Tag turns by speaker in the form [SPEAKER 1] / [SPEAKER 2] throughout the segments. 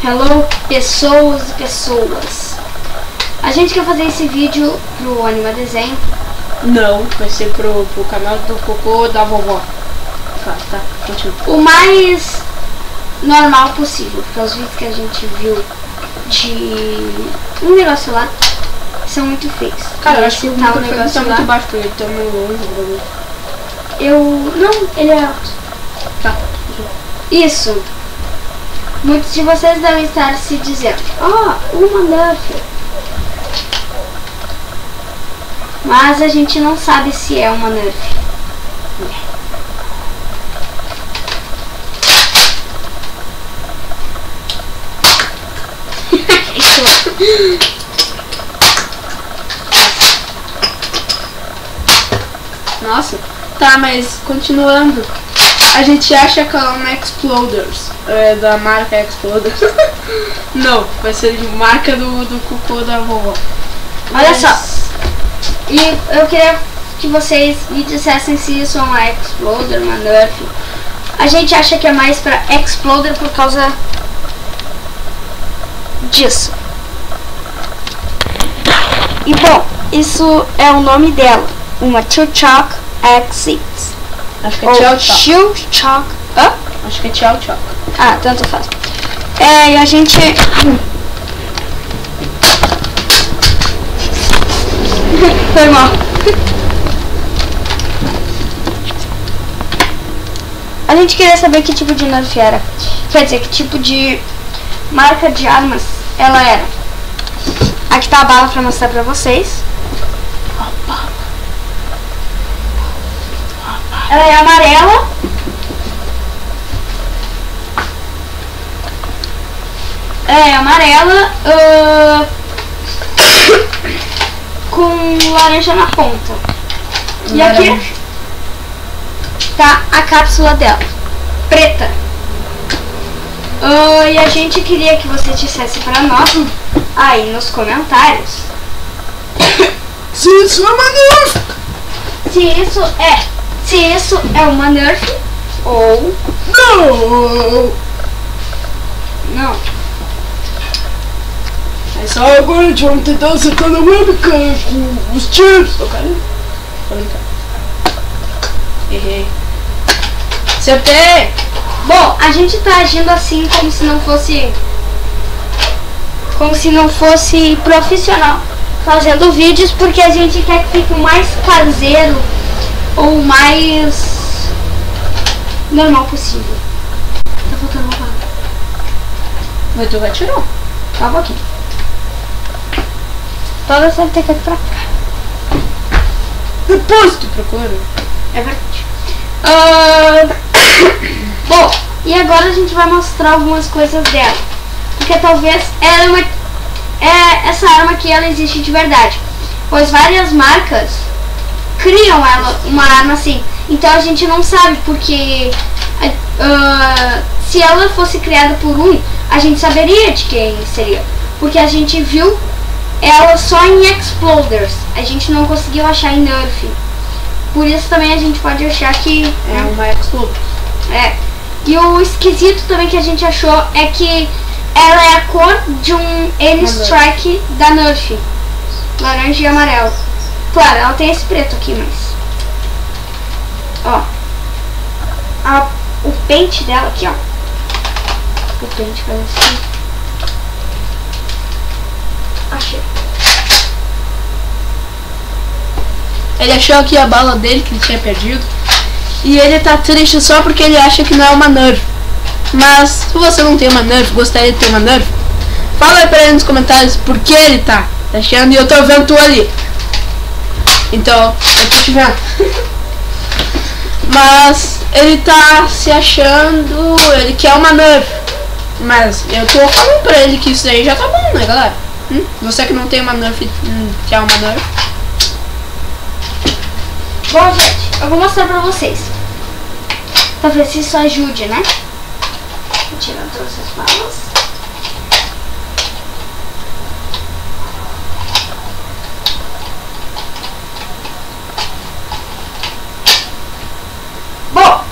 [SPEAKER 1] Hello, pessoas e pessoas. A gente quer fazer esse vídeo pro Anima Desenho.
[SPEAKER 2] Não, vai ser pro canal do Cocô da Vovó. Tá, continua.
[SPEAKER 1] O mais normal possível, porque os vídeos que a gente viu de um negócio lá são muito feios.
[SPEAKER 2] Cara, eu acho que o
[SPEAKER 1] tal
[SPEAKER 2] microfone
[SPEAKER 1] negócio
[SPEAKER 2] tá
[SPEAKER 1] lá,
[SPEAKER 2] muito baixo, porque ele tá meio longe.
[SPEAKER 1] Não, ele é alto.
[SPEAKER 2] Tá.
[SPEAKER 1] Isso. Muitos de vocês devem estar se dizendo: uma Nerf. Mas a gente não sabe se é uma Nerf.
[SPEAKER 2] Nossa. Tá, mas continuando. A gente acha que ela é uma Exploders. É da marca Exploders. Não, vai ser de marca do Cocô da Vovó.
[SPEAKER 1] Olha só. E eu queria que vocês me dissessem se isso é uma Exploder, uma Nerf. A gente acha que é mais pra Exploder por causa disso. E bom, isso é o nome dela. Uma Chilchock Exit.
[SPEAKER 2] Acho que é Tchau Tchau.
[SPEAKER 1] Chilchock. Hã?
[SPEAKER 2] Acho que é Tchau Tchau.
[SPEAKER 1] Ah, tanto faz. E a gente... Foi mal. A gente queria saber que tipo de Nerf era. Quer dizer, que tipo de marca de armas ela era. Aqui tá a bala pra mostrar pra vocês. Ela é amarela. Ela é amarela com laranja na ponta. E aqui tá a cápsula dela, preta. E a gente queria que você dissesse pra nós aí nos comentários
[SPEAKER 2] se isso é uma Nerf!
[SPEAKER 1] Se isso é uma Nerf ou não.
[SPEAKER 2] É só agora a gente vai tentar acertar na webcam com os tiros. Ok? Tô brincando. Errei. Acertei!
[SPEAKER 1] Bom, a gente tá agindo assim como se não fosse profissional fazendo vídeos, porque a gente quer que fique o mais caseiro ou o mais normal possível. Tá faltando uma palavra.
[SPEAKER 2] Mas tu atirou.
[SPEAKER 1] Tá um pouquinho. Toda essa ter que ir pra cá.
[SPEAKER 2] Depois tu procura.
[SPEAKER 1] É verdade. Bom, e agora a gente vai mostrar algumas coisas dela. Porque talvez ela essa arma aqui ela existe de verdade. Pois várias marcas criam uma arma assim. Então a gente não sabe, porque se ela fosse criada por a gente saberia de quem seria. Porque a gente viu ela só em Exploders. A gente não conseguiu achar em Nerf. Por isso também a gente pode achar que
[SPEAKER 2] é uma Exploders.
[SPEAKER 1] E o esquisito também que a gente achou é que ela é a cor de um N-Strike da Nerf. Laranja e amarelo. Claro, ela tem esse preto aqui, mas... o pente dela aqui, ó. O pente faz assim. Achei.
[SPEAKER 2] Ele achou aqui a bala dele que ele tinha perdido. E ele tá triste só porque ele acha que não é uma Nerf. Mas se você não tem uma Nerf, gostaria de ter uma Nerf, fala aí pra ele nos comentários por que ele tá achando, e eu tô vendo tu ali. Então, eu tô te vendo. Mas ele tá se achando, ele quer uma Nerf. Mas eu tô falando pra ele que isso aí já tá bom, né, galera? Você que não tem uma Nerf, quer uma Nerf?
[SPEAKER 1] Bom, gente, eu vou mostrar pra vocês. Talvez isso ajude, né? Vou tirar todas as balas. Bom,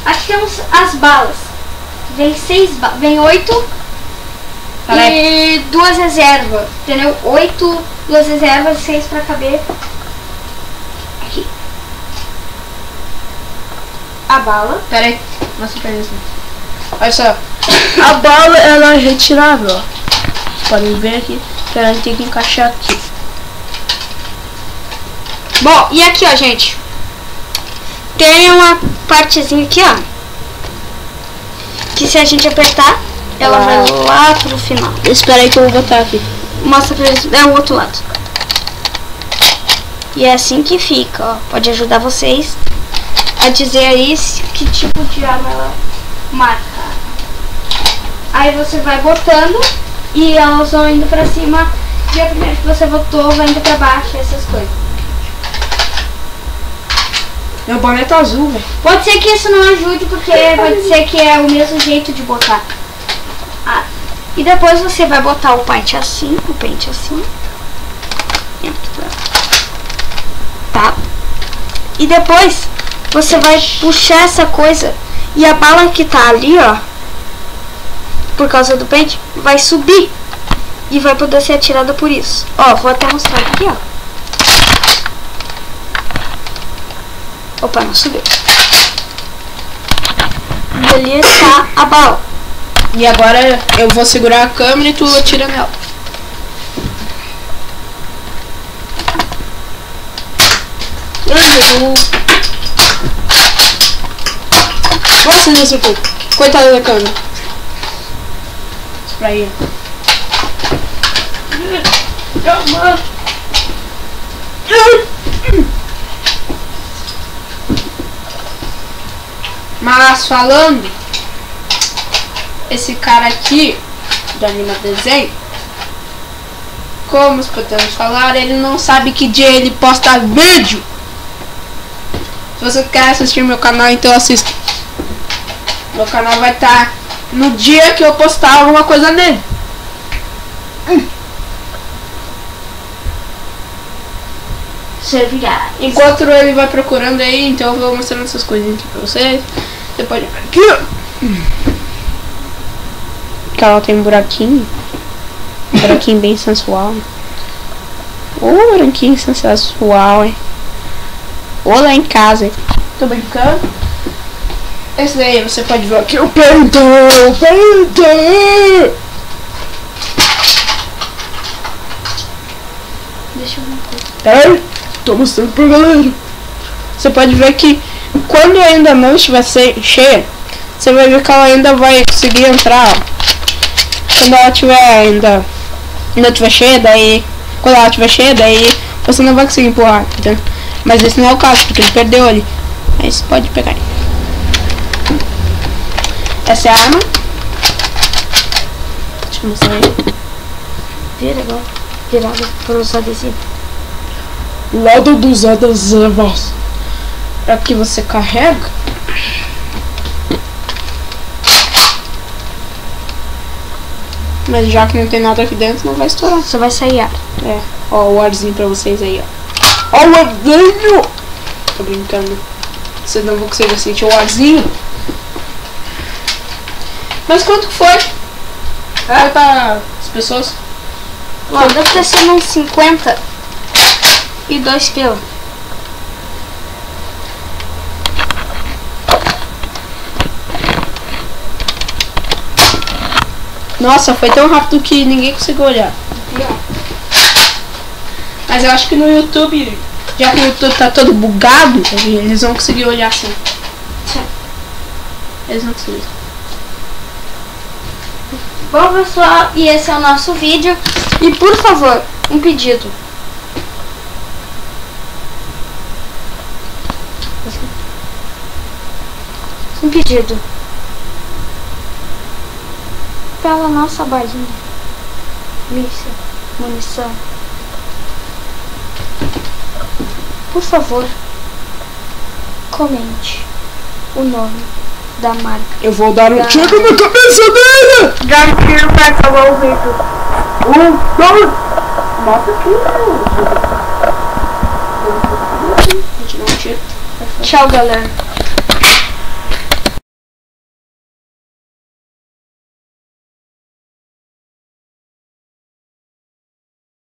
[SPEAKER 1] aqui temos as balas vem 8
[SPEAKER 2] Caraca.
[SPEAKER 1] e 2 reservas, entendeu? 8, 2 reservas e 6 pra caber aqui. A bala.
[SPEAKER 2] Pera aí, mostra pra eles. Olha só, a bala ela é retirável, ó. Vocês podem ver aqui que a gente tem que encaixar aqui.
[SPEAKER 1] Bom, e aqui ó, gente, tem uma partezinha aqui ó, que se a gente apertar, ela vai lá pro final.
[SPEAKER 2] Espera aí que eu vou botar aqui.
[SPEAKER 1] Mostra pra eles, é o outro lado. E é assim que fica, ó. Pode ajudar vocês a dizer aí que tipo de arma ela marca. Aí você vai botando e elas vão indo pra cima. E a primeira que você botou vai indo pra baixo, essas coisas.
[SPEAKER 2] Meu boné tá azul, velho.
[SPEAKER 1] Pode ser que isso não ajude, porque pode ser que é o mesmo jeito de botar. Ah, e depois você vai botar o pente assim, tá? E depois você vai puxar essa coisa e a bala que tá ali, ó, por causa do pente, vai subir e vai poder ser atirada por isso. Ó, vou até mostrar aqui, ó. Opa, não subiu. E ali está a bala.
[SPEAKER 2] E agora eu vou segurar a câmera e tu atira nela. Nossa, não acertou. Coitada da câmera. Pra aí. Mas falando, esse cara aqui do Anima Desenho, como podemos falar, ele não sabe que dia ele posta vídeo. Se você quer assistir meu canal, então assista. Meu canal vai estar no dia que eu postar alguma coisa nele.
[SPEAKER 1] Servirá.
[SPEAKER 2] Enquanto ele vai procurando aí, então eu vou mostrando essas coisinhas aqui pra vocês. Você pode ver aqui, ó. Que ela tem um buraquinho. Um buraquinho bem sensual. Branquinho sensual, hein? Ou lá em casa, hein? Tô brincando. Esse daí você pode ver aqui. O pente!
[SPEAKER 1] Deixa eu ver uma coisa.
[SPEAKER 2] Peraí, tô mostrando pra galera. Você pode ver que quando ainda não estiver cheia, você vai ver que ela ainda vai conseguir entrar. Quando ela ainda estiver cheia, daí quando ela estiver cheia, daí você não vai conseguir empurrar, entendeu? Mas esse não é o caso, porque ele perdeu ali. Aí você pode pegar aí. Essa é a arma. Deixa eu mostrar aí.
[SPEAKER 1] Vira agora. Virada para os adesivos.
[SPEAKER 2] Lado dos adesivos. Aqui você carrega. Mas já que não tem nada aqui dentro, não vai estourar.
[SPEAKER 1] Só vai sair ar.
[SPEAKER 2] É, ó o arzinho pra vocês aí, ó. Ó o arzinho! Tô brincando. Vocês não vão conseguir sentir o arzinho. Mas quanto que foi? Pra as pessoas?
[SPEAKER 1] Ó, deve ter sido uns 52 pila.
[SPEAKER 2] Nossa, foi tão rápido que ninguém conseguiu olhar. Mas eu acho que no YouTube, já que o YouTube tá todo bugado, eles vão conseguir olhar assim. Eles vão conseguir.
[SPEAKER 1] Bom, pessoal, e esse é o nosso vídeo. E por favor, um pedido. Um pedido. Pela nossa balinha. Míssil, munição. Por favor, comente o nome da marca.
[SPEAKER 2] Eu vou dar um tiro na cabeça dele!
[SPEAKER 1] Dá um tiro pra acabar o vídeo.
[SPEAKER 2] Dois! Mostra aqui, Vou tirar um tiro.
[SPEAKER 1] Tchau, galera.